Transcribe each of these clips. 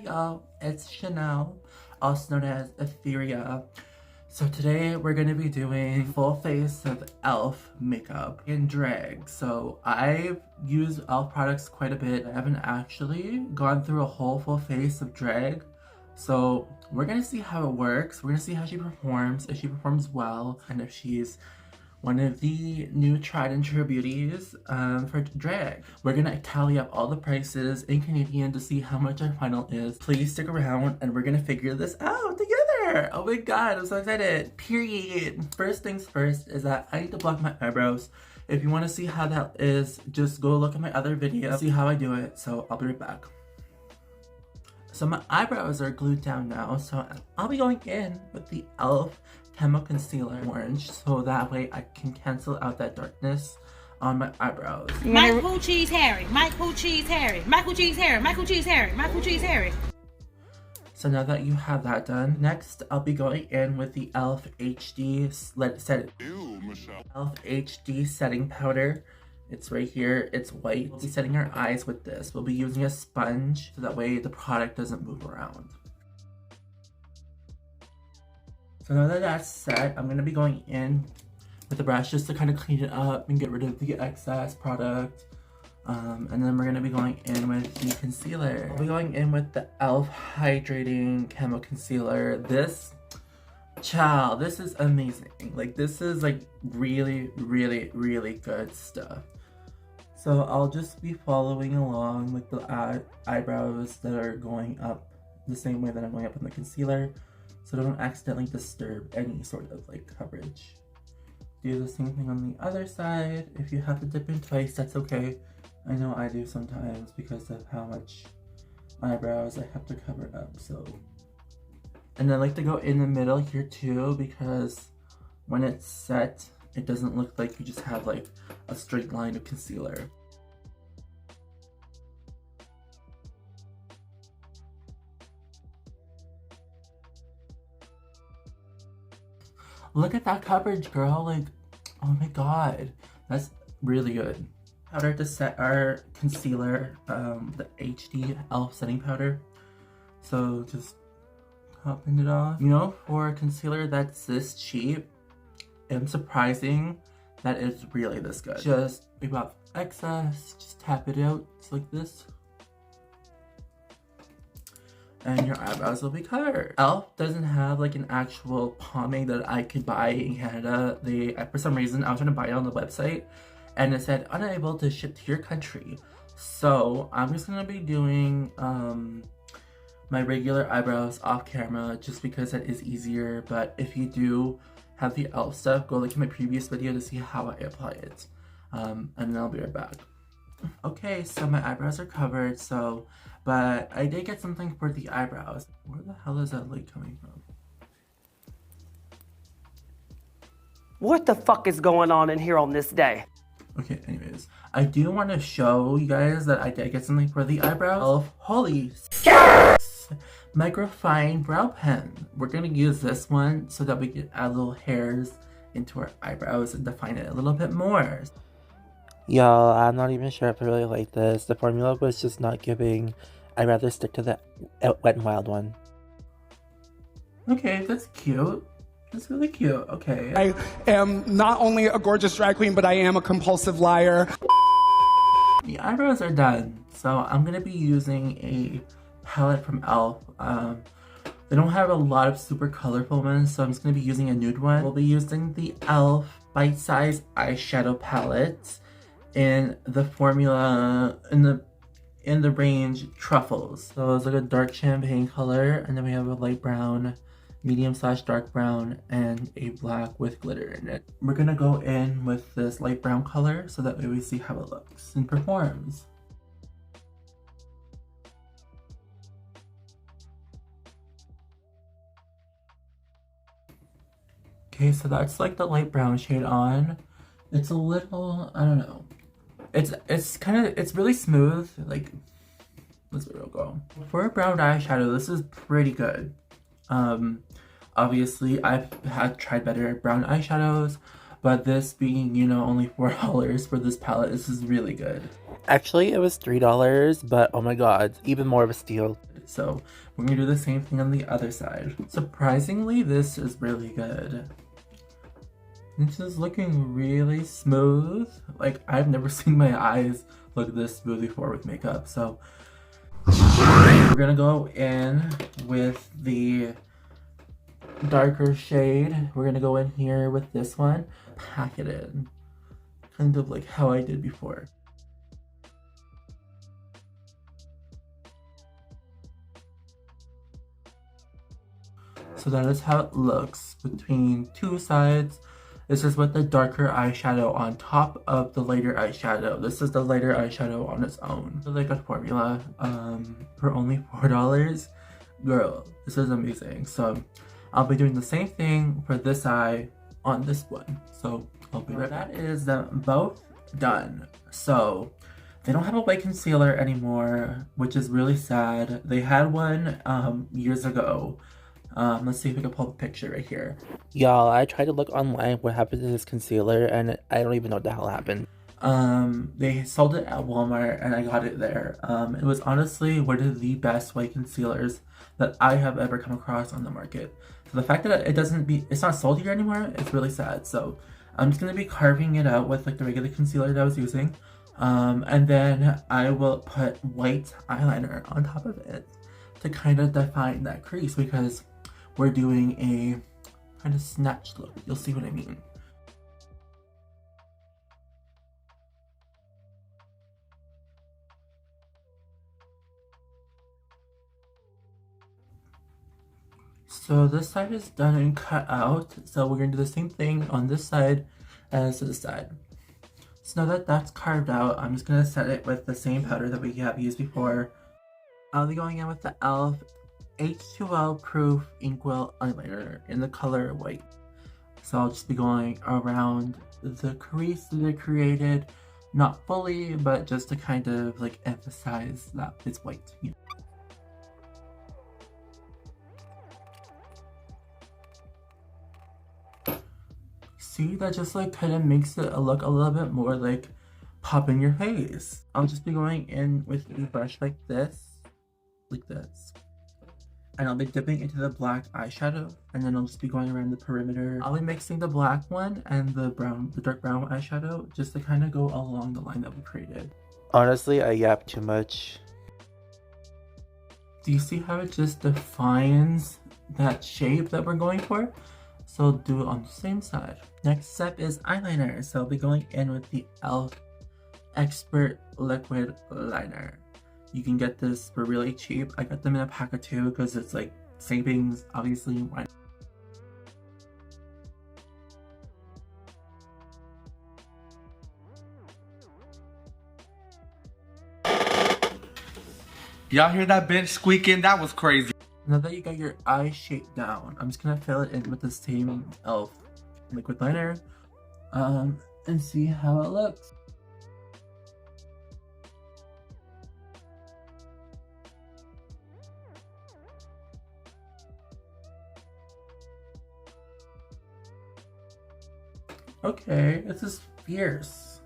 y'all, it's Chanel, also known as Etheria. So today we're going to be doing full face of E.L.F. makeup in drag. So I've used E.L.F. products quite a bit. I haven't actually gone through a whole full face of drag. So we're going to see how it works. We're going to see how she performs, if she performs well, and if she's one of the new tried and true beauties for drag. We're gonna tally up all the prices in Canadian to see how much our final is. Please stick around and we're gonna figure this out together. Oh my god, I'm so excited. Period. First things first is that I need to block my eyebrows. If you want to see how that is, just go look at my other video, see how I do it. So I'll be right back. So my eyebrows are glued down now, so I'll be going in with the E.L.F. Camo Concealer Orange, so that way I can cancel out that darkness on my eyebrows. Michael Cheese Harry, Michael Cheese Harry, Michael Cheese Harry, Michael Cheese Harry, Michael Cheese Harry. So now that you have that done, next I'll be going in with the E.L.F. HD setting powder. It's right here, it's white. We'll be setting our eyes with this. We'll be using a sponge so that way the product doesn't move around. So now that that's set, I'm going to be going in with the brush just to kind of clean it up and get rid of the excess product. And then we're going to be going in with the concealer. I'll be going in with the E.L.F. Hydrating Camo Concealer. This is amazing. Like, this is like really, really, really good stuff. So I'll just be following along with the eyebrows that are going up the same way that I'm going up in the concealer. So don't accidentally disturb any sort of like coverage. Do the same thing on the other side. If you have to dip in twice, that's okay. I know I do sometimes because of how much eyebrows I have to cover up, so. And I like to go in the middle here too, because when it's set, it doesn't look like you just have like a straight line of concealer. Look at that coverage, girl. Like, oh my god. That's really good. Powder to set our concealer, the HD E.L.F. setting powder. So just popping it off. You know, for a concealer that's this cheap, it's surprising that it's really this good. Just wipe off excess, just tap it out just like this. And your eyebrows will be covered. E.L.F. doesn't have like an actual pomade that I could buy in Canada. For some reason, I was trying to buy it on the website and it said unable to ship to your country. So I'm just gonna be doing my regular eyebrows off camera just because that is easier. But if you do have the E.L.F. stuff, go look at my previous video to see how I apply it. And then I'll be right back. Okay, so my eyebrows are covered, but I did get something for the eyebrows. Where the hell is that light coming from? What the fuck is going on in here on this day? Okay, anyways, I do want to show you guys that I did get something for the eyebrows. E.L.F. Holy Microfine Brow Pen. We're gonna use this one so that we can add little hairs into our eyebrows and define it a little bit more. Y'all, I'm not even sure if I really like this. The formula was just not giving. I'd rather stick to the Wet n Wild one. Okay, that's cute. That's really cute. Okay. I am not only a gorgeous drag queen, but I am a compulsive liar. The eyebrows are done. So I'm going to be using a palette from E.L.F. They don't have a lot of super colorful ones, so I'm just going to be using a nude one. We'll be using the E.L.F. Bite Size Eyeshadow Palette in the formula, in the range Truffles. So it's like a dark champagne color, and then we have a light brown, medium/dark brown, and a black with glitter in it. We're gonna go in with this light brown color so that way we see how it looks and performs. Okay, so that's like the light brown shade on. It's a little, I don't know. It's really smooth. Like, let's be real, girl. For a brown eyeshadow, this is pretty good. Obviously, I've tried better brown eyeshadows, but this being, you know, only $4 for this palette, this is really good. Actually, it was $3, but oh my god, even more of a steal. So we're gonna do the same thing on the other side. Surprisingly, this is really good. This is looking really smooth. Like, I've never seen my eyes look this smooth before with makeup. So we're gonna go in with the darker shade. We're gonna go in here with this one, pack it in, kind of like how I did before. So that is how it looks between two sides. This is with the darker eyeshadow on top of the lighter eyeshadow. This is the lighter eyeshadow on its own. Really good formula for only $4. Girl, this is amazing. So I'll be doing the same thing for this eye on this one. So I'll be right back. That is them both done. So they don't have a white concealer anymore, which is really sad. They had one years ago. Let's see if we can pull up a picture right here. Y'all, I tried to look online what happened to this concealer, and I don't even know what the hell happened. They sold it at Walmart, and I got it there. It was honestly one of the best white concealers that I have ever come across on the market. So the fact that it's not sold here anymore, it's really sad. So I'm just gonna be carving it out with like the regular concealer that I was using. And then I will put white eyeliner on top of it to kind of define that crease, because we're doing a kind of snatched look. You'll see what I mean. So this side is done and cut out. So we're gonna do the same thing on this side as this side. So now that that's carved out, I'm just gonna set it with the same powder that we have used before. I'll be going in with the E.L.F. H2O Proof Inkwell Eyeliner in the color white. So I'll just be going around the crease that I created, not fully, but just to kind of like emphasize that it's white. You know? See, that just like kind of makes it look a little bit more like pop in your face. I'll just be going in with a brush like this. And I'll be dipping into the black eyeshadow, and then I'll just be going around the perimeter. I'll be mixing the black one and the dark brown eyeshadow just to kind of go along the line that we created. Honestly, I yapped too much. Do you see how it just defines that shape that we're going for? So I'll do it on the same side. Next step is eyeliner. So I'll be going in with the E.L.F. Expert Liquid Liner. You can get this for really cheap. I got them in a pack of 2 because it's like savings, obviously. Y'all hear that bench squeaking? That was crazy. Now that you got your eye shape down, I'm just gonna fill it in with the same E.L.F. liquid liner and see how it looks. Okay, this is fierce.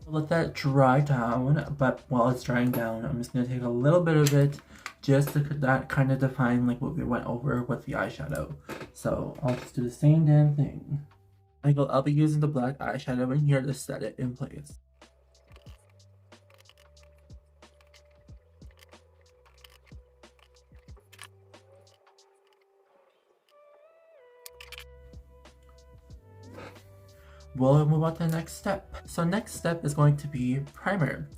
Let that dry down, but while it's drying down, I'm just gonna take a little bit of it just to that kind of define like what we went over with the eyeshadow. So I'll just do the same damn thing. I'll be using the black eyeshadow in here to set it in place. We'll move on to the next step. So next step is going to be primer.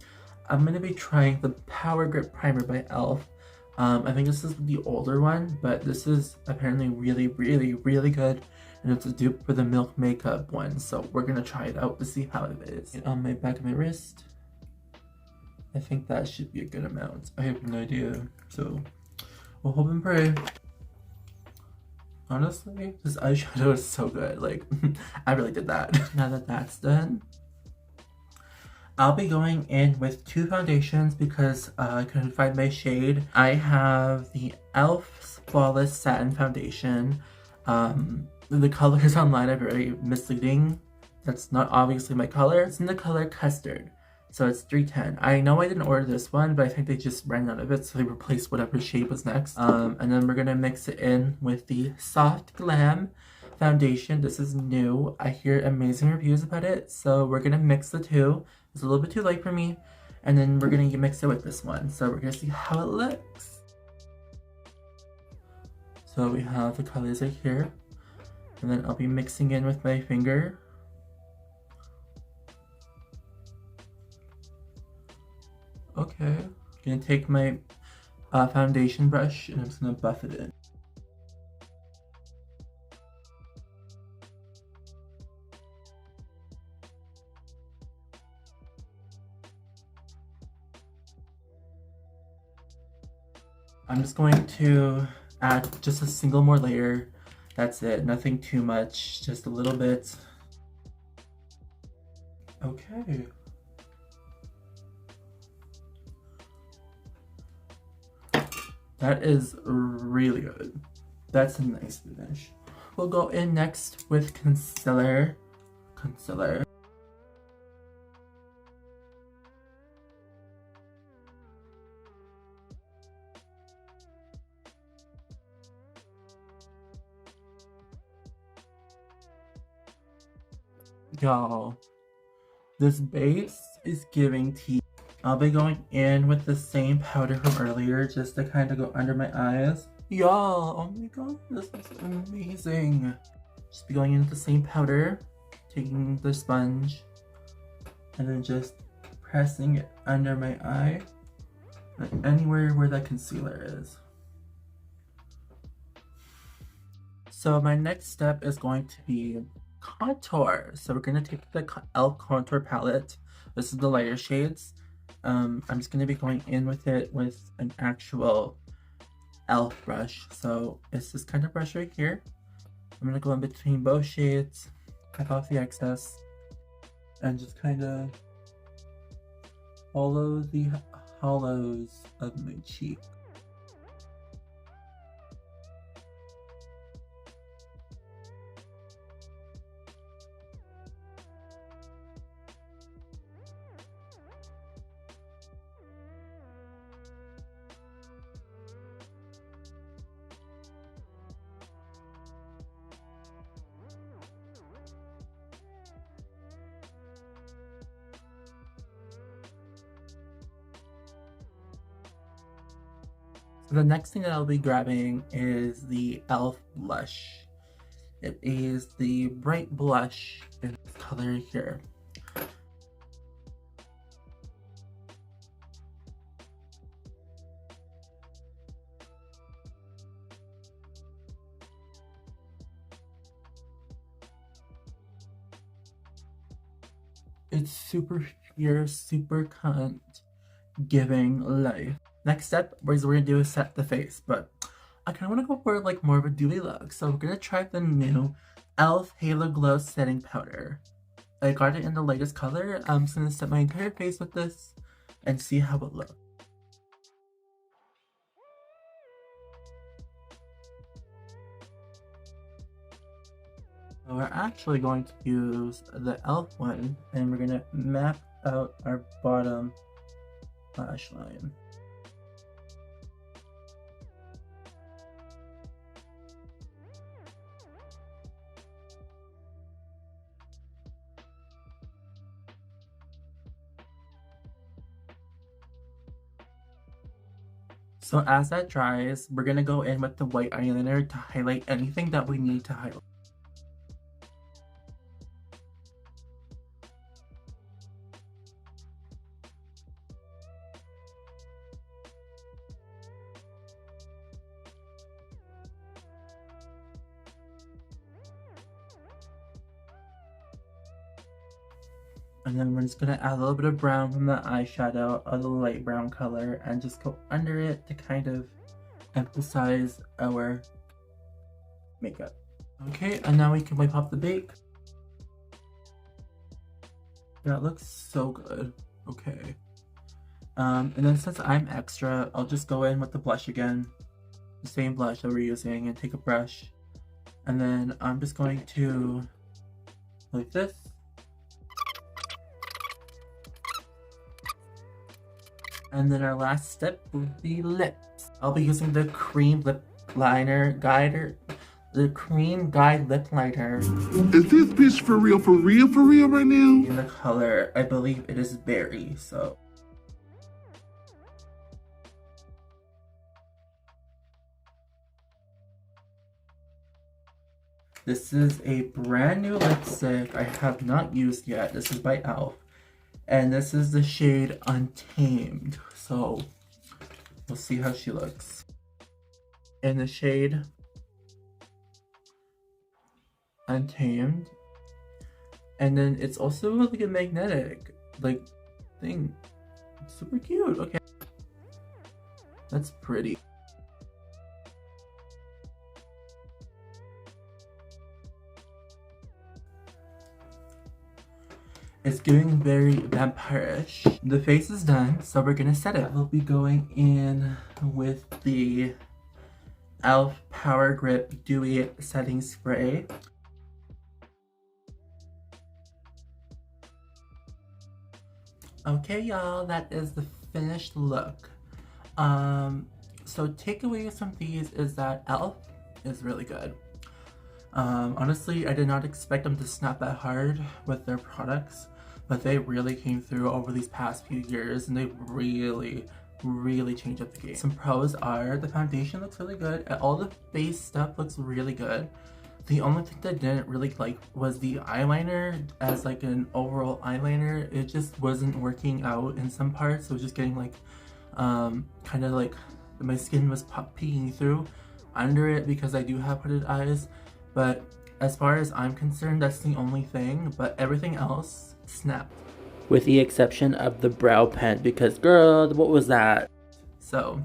I'm going to be trying the Power Grip Primer by E.L.F. I think this is the older one, but this is apparently really, really, really good. And it's a dupe for the Milk Makeup one. So we're going to try it out to see how it is. And on my back of my wrist, I think that should be a good amount. I have no idea. So we'll hope and pray. Honestly, this eyeshadow is so good. Like, I really did that. Now that that's done, I'll be going in with 2 foundations because I couldn't find my shade. I have the E.L.F. Flawless Satin Foundation. The colors online are very misleading. That's not obviously my color. It's in the color Custard. So it's 310. I know I didn't order this one, but I think they just ran out of it, so they replaced whatever shade was next. And then we're gonna mix it in with the Soft Glam foundation. This is new. I hear amazing reviews about it, so we're gonna mix the two. It's a little bit too light for me. And then we're gonna mix it with this one. So we're gonna see how it looks. So we have the colors right here. And then I'll be mixing in with my finger. Okay, I'm gonna take my foundation brush and I'm just gonna buff it in. I'm just going to add just a single more layer. That's it, nothing too much, just a little bit. Okay. That is really good. That's a nice finish. We'll go in next with concealer. Y'all, this base is giving tea. I'll be going in with the same powder from earlier just to kind of go under my eyes. Y'all, oh my god, this is amazing. Just be going in with the same powder, taking the sponge, and then just pressing it under my eye, like anywhere where that concealer is. So my next step is going to be contour. So we're gonna take the E.L.F contour palette. This is the lighter shades. I'm just gonna be going in with it with an actual E.L.F brush. So it's this kind of brush right here. I'm gonna go in between both shades, cut off the excess, and just kind of follow the hollows of my cheek. So the next thing that I'll be grabbing is the E.L.F blush. It is the bright blush in this color here. It's super sheer, super cunt, giving life. Next step is we're gonna do is set the face, but I kind of want to go for like more of a dewy look. So we're gonna try the new E.L.F Halo Glow Setting Powder. I got it in the latest color. I'm just gonna set my entire face with this and see how it looks. So we're actually going to use the E.L.F one, and we're gonna map out our bottom lash line. So as that dries, we're gonna go in with the white eyeliner to highlight anything that we need to highlight. And then we're just gonna add a little bit of brown from the eyeshadow, a light brown color, and just go under it to kind of emphasize our makeup. Okay, and now we can wipe off the bake. That looks so good. Okay. And then since I'm extra, I'll just go in with the blush again. The same blush that we're using, and take a brush. And then I'm just going to, like this. And then our last step will be lips. I'll be using the cream lip liner guider. The cream guide lip liner. Is this bitch for real right now? In the color, I believe it is berry, so. This is a brand new lipstick I have not used yet. This is by E.L.F. And this is the shade Untamed. So we'll see how she looks. In the shade Untamed. And then it's also like a magnetic like thing. It's super cute. Okay. That's pretty. It's giving very vampire-ish. The face is done, so we're gonna set it. We'll be going in with the E.L.F. Power Grip Dewy Setting Spray. Okay, y'all, that is the finished look. So takeaways from these is that E.L.F. is really good. Honestly, I did not expect them to snap that hard with their products, but they really came through over these past few years and they really changed up the game. Some pros are the foundation looks really good, all the base stuff looks really good. The only thing that I didn't really like was the eyeliner as like an overall eyeliner. It just wasn't working out in some parts. It was just getting like, kind of like my skin was peeking through under it because I do have hooded eyes. But as far as I'm concerned, that's the only thing, but everything else snapped. With the exception of the brow pen, because girl, what was that? So,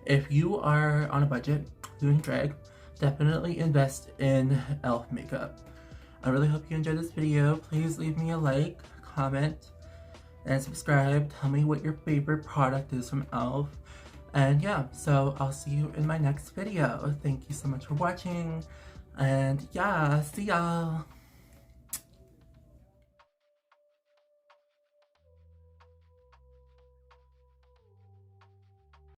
if you are on a budget doing drag, definitely invest in E.L.F. makeup. I really hope you enjoyed this video. Please leave me a like, comment, and subscribe. Tell me what your favorite product is from E.L.F. And yeah, so I'll see you in my next video. Thank you so much for watching. And yeah, see y'all.